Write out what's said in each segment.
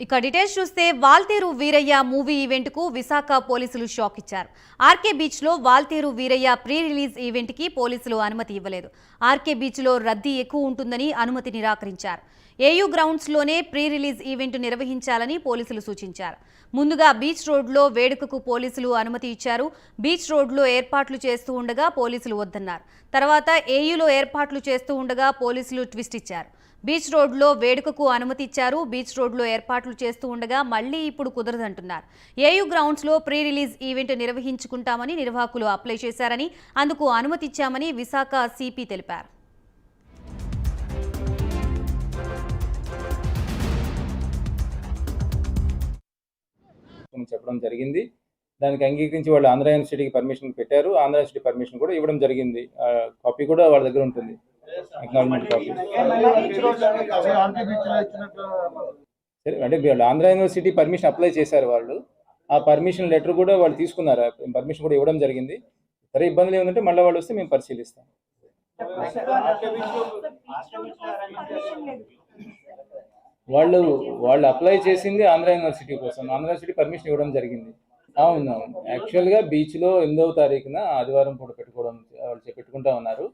ఇక డీటెయిల్స్ చూస్తే Waltair Veeraiah movie event కు విశాఖ పోలీసులు షాక్ ఇచ్చారు. ఆర్కే బీచ్ లో Waltair Veerayya pre release event కి పోలీసులు అనుమతి ఇవ్వలేదు. ఆర్కే బీచ్ లో రద్దీ ఎక్కువ ఉంటుందని అనుమతి నిరాకరించారు. ఏయూ గ్రౌండ్స్ లోనే ప్రీ రిలీజ్ ఈవెంట్ నిర్వహించాలని పోలీసులు సూచించారు. ముందుగా బీచ్ రోడ్లో వేడుకకు పోలీసులు అనుమతి ఇచ్చారు. బీచ్ రోడ్లో ఏర్పాట్లు చేస్తూ ఉండగా పోలీసులు వద్దన్నారు. తర్వాత ఏయూలో ఏర్పాట్లు చేస్తూ ఉండగా పోలీసులు ట్విస్ట్ ఇచ్చారు. బీచ్ రోడ్లో వేడుకకు అనుమతి ఇచ్చారు. బీచ్ రోడ్లో ఏర్పాట్లు చేస్తూ ఉండగా మళ్లీ ఇప్పుడు కుదరదంటున్నారు. ఏయూ గ్రౌండ్స్లో ప్రీ రిలీజ్ ఈవెంట్ నిర్వహించుకుంటామని నిర్వాహకులు అప్లై చేశారని, అందుకు అనుమతి ఇచ్చామని విశాఖ సిపి తెలిపారు. చెప్పడం జరిగింది. దానికి అంగీకరించి వాళ్ళు ఆంధ్ర యూనివర్సిటీకి పర్మిషన్ పెట్టారు. ఆంధ్ర యూనివర్సిటీ పర్మిషన్ కూడా ఇవ్వడం జరిగింది. కాపీ కూడా వాళ్ళ దగ్గర ఉంటుంది, అక్నాలజ్మెంట్ కాపీ. సరే, అంటే వాళ్ళు ఆంధ్ర యూనివర్సిటీ పర్మిషన్ అప్లై చేశారు. వాళ్ళు ఆ పర్మిషన్ లెటర్ కూడా వాళ్ళు తీసుకున్నారు. పర్మిషన్ కూడా ఇవ్వడం జరిగింది. సరే, ఇబ్బందులు ఏమంటే మళ్ళీ వాళ్ళు వస్తే మేము పరిశీలిస్తాం. వాళ్ళు అప్లై చేసింది ఆంధ్ర యూనివర్సిటీ కోసం. ఆంధ్ర యూనివర్సిటీ పర్మిషన్ ఇవ్వడం జరిగింది. అవును, యాక్చువల్గా బీచ్లో 8వ తారీఖున ఆదివారం పూట వాళ్ళు పెట్టుకుంటా ఉన్నారు.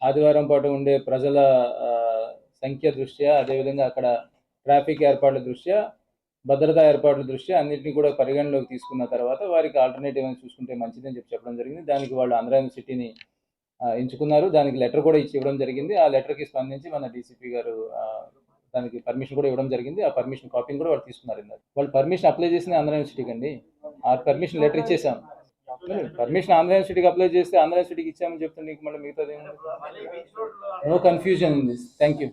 ఆదివారం పాటు ఉండే ప్రజల సంఖ్య దృష్ట్యా, అదేవిధంగా అక్కడ ట్రాఫిక్ ఏర్పాట్ల దృష్ట్యా, భద్రతా ఏర్పాట్ల దృష్ట్యా అన్నింటినీ కూడా పరిగణలోకి తీసుకున్న తర్వాత వారికి ఆల్టర్నేటివ్ అని చూసుకుంటే మంచిదని చెప్పడం జరిగింది. దానికి వాళ్ళు ఆంధ్ర యూనివర్సిటీని ఎంచుకున్నారు. దానికి లెటర్ కూడా ఇచ్చి ఇవ్వడం జరిగింది. ఆ లెటర్కి స్పందించి మన డీసీపీ గారు దానికి పర్మిషన్ కూడా ఇవ్వడం జరిగింది. ఆ పర్మిషన్ కాపీని కూడా వాళ్ళు తీసుకున్నారు. వాళ్ళు పర్మిషన్ అప్లై చేసింది ఆంధ్ర యూనివర్సిటీకి అండి. ఆ పర్మిషన్ లెటర్ ఇచ్చేసాం. పర్మిషన్ ఆంధ్ర యూనివర్సిటీకి అప్లై చేస్తే ఆంధ్ర యూనివర్సిటీకి ఇచ్చామని చెప్తాను. నీకు మళ్ళీ మిగతాది no confusion in this. Thank you.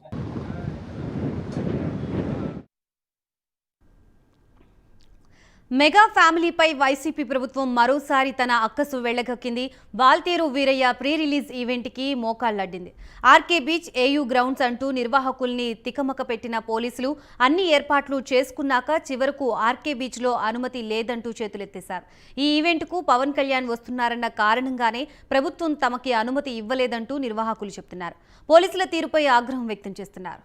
Mega ఫ్యామిలీపై వైసీపీ ప్రభుత్వం మరోసారి తన అక్కసు వెళ్లగక్కింది. వాల్తేరు వీరయ్య ప్రీ రిలీజ్ ఈవెంట్కి మోకాళ్లడ్డింది. ఆర్కే బీచ్, ఏయూ గ్రౌండ్స్ అంటూ నిర్వాహకుల్ని తికమక పెట్టిన పోలీసులు అన్ని ఏర్పాట్లు చేసుకున్నాక చివరకు ఆర్కే బీచ్లో అనుమతి లేదంటూ చేతులెత్తేశారు. ఈ ఈవెంట్కు పవన్ కళ్యాణ్ వస్తున్నారన్న కారణంగానే ప్రభుత్వం తమకి అనుమతి ఇవ్వలేదంటూ నిర్వాహకులు చెబుతున్నారు. పోలీసుల తీరుపై ఆగ్రహం వ్యక్తం చేస్తున్నారు.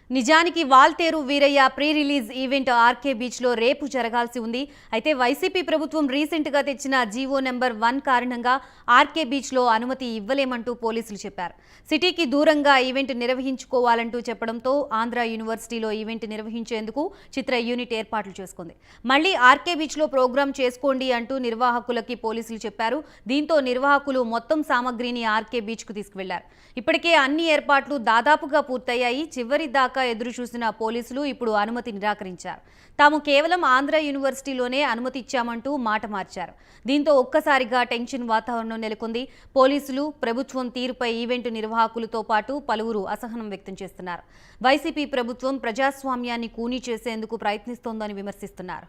నిజానికి Waltair Veerayya pre release event RK బీచ్లో రేపు జరగాల్సి ఉంది. అయితే వైసీపీ ప్రభుత్వం రీసెంట్గా తెచ్చిన జీవో నెంబర్ 1 కారణంగా ఆర్కే బీచ్లో అనుమతి ఇవ్వలేమంటూ పోలీసులు చెప్పారు. సిటీకి దూరంగా ఈవెంట్ నిర్వహించుకోవాలంటూ చెప్పడంతో ఆంధ్ర యూనివర్సిటీలో ఈవెంట్ నిర్వహించేందుకు చిత్ర యూనిట్ ఏర్పాట్లు చేసుకుంది. మళ్లీ ఆర్కే బీచ్లో ప్రోగ్రాం చేసుకోండి అంటూ నిర్వాహకులకి పోలీసులు చెప్పారు. దీంతో నిర్వాహకులు మొత్తం సామగ్రిని ఆర్కే బీచ్కు తీసుకువెళ్లారు. ఇప్పటికే అన్ని ఏర్పాట్లు దాదాపుగా పూర్తయ్యాయి. చివరి దాకా ఎదురు చూసిన పోలీసులు ఇప్పుడు అనుమతి నిరాకరించారు. తాము కేవలం ఆంధ్ర యూనివర్సిటీలోనే అనుమతి ఇచ్చామంటూ మాట మార్చారు. దీంతో ఒక్కసారిగా టెన్షన్ వాతావరణం నెలకొంది. పోలీసులు, ప్రభుత్వం తీరుపై ఈవెంట్ నిర్వాహకులతో పాటు పలువురు అసహనం వ్యక్తం చేస్తున్నారు. వైసీపీ ప్రభుత్వం ప్రజాస్వామ్యాన్ని కూనీ చేసేందుకు ప్రయత్నిస్తోందని విమర్శిస్తున్నారు.